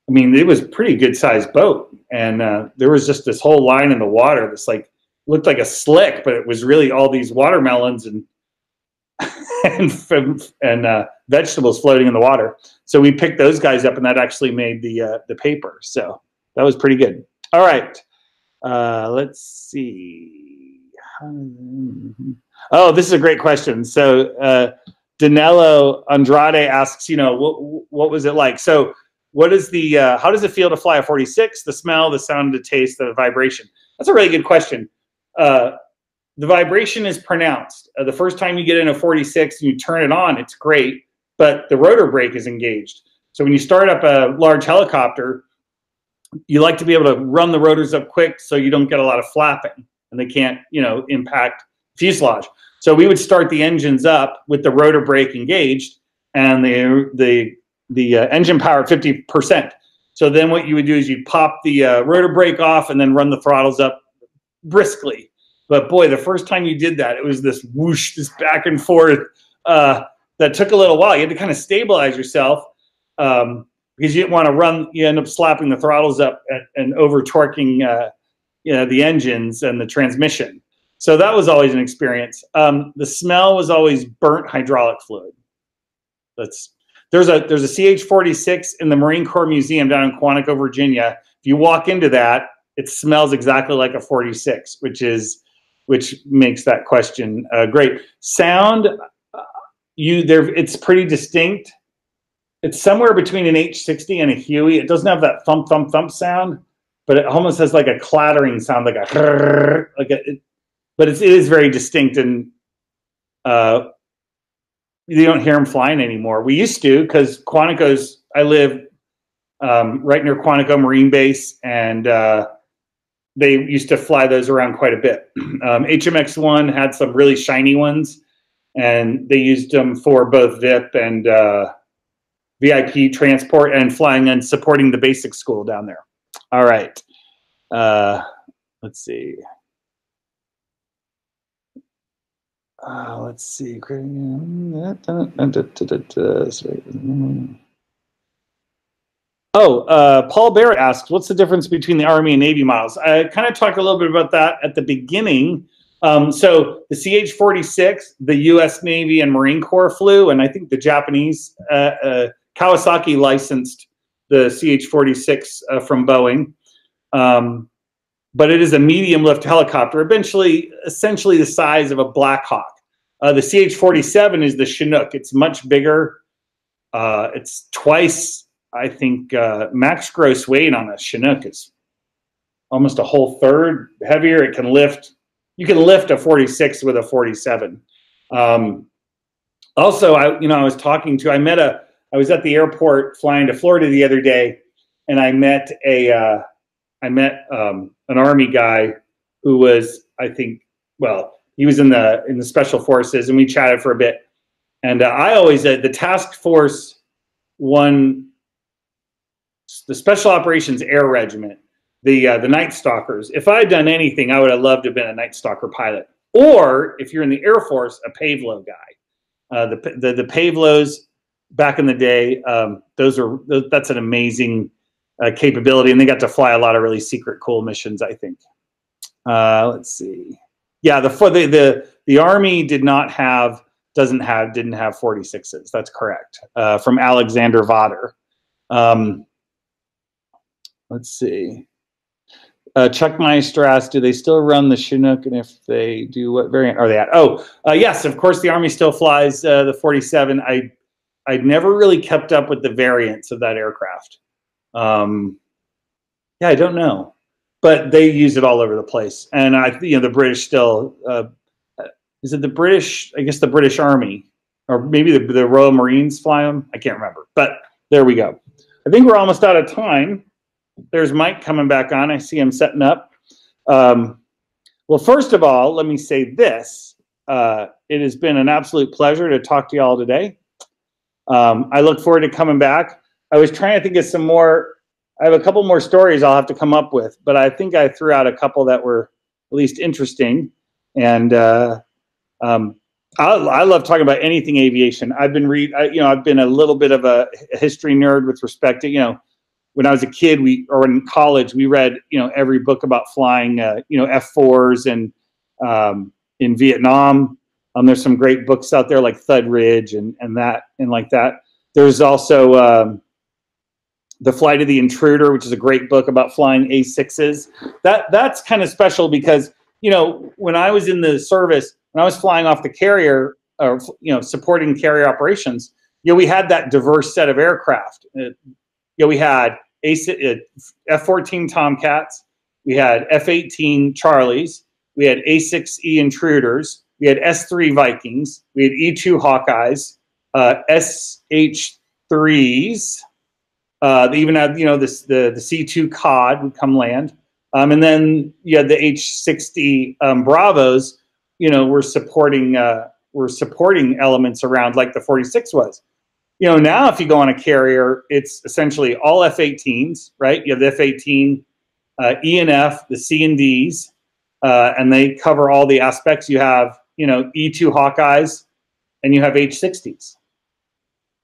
I mean, it was a pretty good sized boat. And there was just this whole line in the water that's like, looked like a slick, but it was really all these watermelons and vegetables floating in the water. So we picked those guys up, and that actually made the paper. So that was pretty good. All right. Let's see. Oh, this is a great question. So Danilo Andrade asks, what was it like? So what is how does it feel to fly a 46? The smell, the sound, the taste, the vibration. That's a really good question. The vibration is pronounced. The first time you get in a 46 and you turn it on, it's great, but the rotor brake is engaged. So when you start up a large helicopter, you like to be able to run the rotors up quick so you don't get a lot of flapping, and they can't, impact fuselage. So we would start the engines up with the rotor brake engaged and the engine power at 50%. So then what you would do is you'd pop the rotor brake off and then run the throttles up briskly. But boy, the first time you did that, it was this whoosh, this back and forth that took a little while. You had to kind of stabilize yourself because you didn't want to run. You end up slapping the throttles up and over torquing the engines and the transmission. So that was always an experience. The smell was always burnt hydraulic fluid. There's a CH-46 in the Marine Corps Museum down in Quantico, Virginia. If you walk into that, it smells exactly like a 46, which makes that question great. Sound, it's pretty distinct. It's somewhere between an H-60 and a Huey. It doesn't have that thump, thump, thump sound, but it almost has like a clattering sound, like a, but it is very distinct, and you don't hear them flying anymore. We used to, because Quantico's, I live right near Quantico Marine Base, and they used to fly those around quite a bit. HMX-1 had some really shiny ones, and they used them for both VIP and VIP transport and flying and supporting the basic school down there. All right. Let's see. Let's see. Paul Barrett asks, what's the difference between the Army and Navy models? I kind of talked a little bit about that at the beginning. So the CH-46, the U.S. Navy and Marine Corps flew, and I think the Japanese, Kawasaki licensed the CH-46 from Boeing. But it is a medium lift helicopter, essentially the size of a Black Hawk. The CH-47 is the Chinook. It's much bigger. It's twice, I think, max gross weight on a Chinook is almost a whole third heavier. It can lift. You can lift a 46 with a 47. Also, I was at the airport flying to Florida the other day, and I met an Army guy who was, I think, well, he was in the Special Forces, and we chatted for a bit. And I always the task force one, the Special Operations Air Regiment, the Night Stalkers. If I had done anything, I would have loved to have been a Night Stalker pilot. Or if you're in the Air Force, a Pavlo guy. The Pavlos back in the day, that's an amazing capability, and they got to fly a lot of really secret, cool missions, I think. Let's see. Yeah, the Army didn't have 46s. That's correct. From Alexander Vader. Let's see. Chuck Meister asked, do they still run the Chinook? And if they do, what variant are they at? Oh, yes, of course, the Army still flies the 47. I'd never really kept up with the variants of that aircraft. Yeah, I don't know. But they use it all over the place. And the British still, is it the British? I guess the British Army, or maybe the Royal Marines fly them. I can't remember. But there we go. I think we're almost out of time. There's Mike coming back on. I see him setting up. Well, first of all, let me say this. It has been an absolute pleasure to talk to you all today. I look forward to coming back. I was trying to think of some more. I have a couple more stories I'll have to come up with, but I think I threw out a couple that were at least interesting. And I love talking about anything aviation. I've been I've been a little bit of a history nerd with respect to, when I was a kid, or in college, we read, every book about flying, F-4s and in Vietnam. There's some great books out there like Thud Ridge and like that. There's also The Flight of the Intruder, which is a great book about flying A6s. That's kind of special because, when I was in the service, when I was flying off the carrier, or, supporting carrier operations, we had that diverse set of aircraft. We had F-14 Tomcats, we had F-18 Charlies, we had A-6E Intruders, we had S-3 Vikings, we had E-2 Hawkeyes, SH-3s. They even had, the C-2 Cod would come land, and then you had the H-60 Bravos. Were supporting elements around like the 46 was. Now if you go on a carrier, it's essentially all F-18s, right? You have the F-18 E and F, the C and Ds, and they cover all the aspects. You have, E-2 Hawkeyes, and you have H-60s.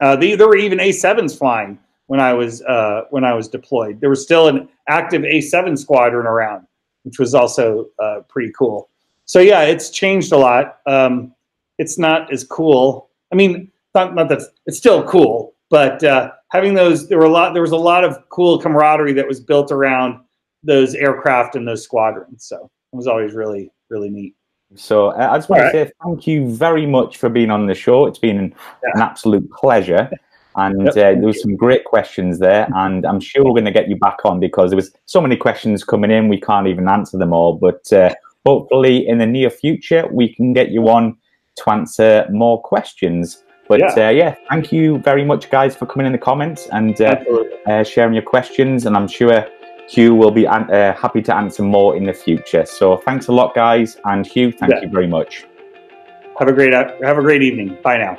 There were even A-7s flying when I was deployed. There was still an active A-7 squadron around, which was also pretty cool. So yeah, it's changed a lot. It's not as cool. I mean, not that it's still cool, but having those, there was a lot of cool camaraderie that was built around those aircraft and those squadrons. So it was always really, really neat. So I just want to say thank you very much for being on the show. It's been an absolute pleasure. And there was some great questions there. And I'm sure we're going to get you back on because there was so many questions coming in. We can't even answer them all. But hopefully in the near future, we can get you on to answer more questions. But yeah, thank you very much, guys, for coming in the comments and sharing your questions. And I'm sure Hugh will be happy to answer more in the future. So thanks a lot, guys. And Hugh, thank you very much. Have a great evening. Bye now.